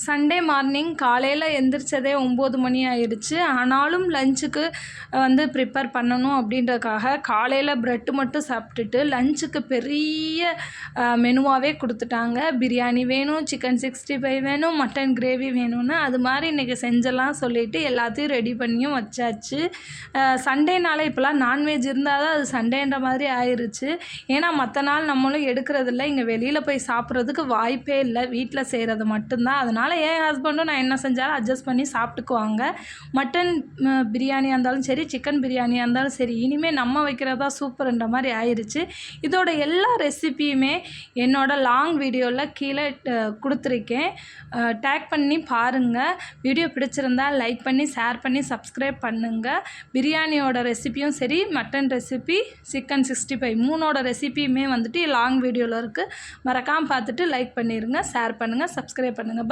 Sunday morning காலையில் எந்திரிச்சதே 9 மணி ஆயிடுச்சு. ஆனாலும் லஞ்சுக்கு ப்ரிப்பேர் பண்ணணும் அப்படின்றதுக்காக காலையில் ப்ரெட்டு மட்டும் சாப்பிட்டுட்டு லஞ்சுக்கு பெரிய மெனுவாகவே கொடுத்துட்டாங்க. பிரியாணி வேணும், சிக்கன் 65 வேணும், மட்டன் கிரேவி வேணும்னு. அது மாதிரி இன்றைக்கி செஞ்சலாம் சொல்லிவிட்டு எல்லாத்தையும் ரெடி பண்ணியும் வச்சாச்சு. சண்டேனால இப்போலாம் நான்வெஜ் இருந்தால் தான் அது சண்டேன்ற மாதிரி ஆயிடுச்சு. ஏன்னா மற்ற நாள் நம்மளும் எடுக்கிறதில்ல. இங்கே வெளியில் போய் சாப்பிட்றதுக்கு வாய்ப்பே இல்லை. வீட்டில் செய்கிறது மட்டும்தான். அதனால் என் ஹஸ்பண்டும் நான் என்ன செஞ்சாலும் அட்ஜஸ்ட் பண்ணி சாப்பிட்டுக்குவாங்க. மட்டன் பிரியாணியாக இருந்தாலும் சரி, சிக்கன் பிரியாணியாக இருந்தாலும் சரி, இனிமேல் நம்ம வைக்கிறதா சூப்பர்ன்ற மாதிரி ஆயிடுச்சு. இதோட எல்லா ரெசிபியுமே என்னோடய லாங் வீடியோவில் கீழே கொடுத்துருக்கேன். டேக் பண்ணி பாருங்கள். வீடியோ பிடிச்சிருந்தால் லைக் பண்ணி, ஷேர் பண்ணி, சப்ஸ்கிரைப் பண்ணுங்கள். பிரியாணியோட ரெசிபியும் சரி, மட்டன் ரெசிபி, சிக்கன் 65 மூணோட ரெசிபியுமே லாங் வீடியோவில் இருக்குது. மறக்காமல் பார்த்துட்டு லைக் பண்ணிடுங்க, ஷேர் பண்ணுங்கள், சப்ஸ்கிரைப் பண்ணுங்கள்.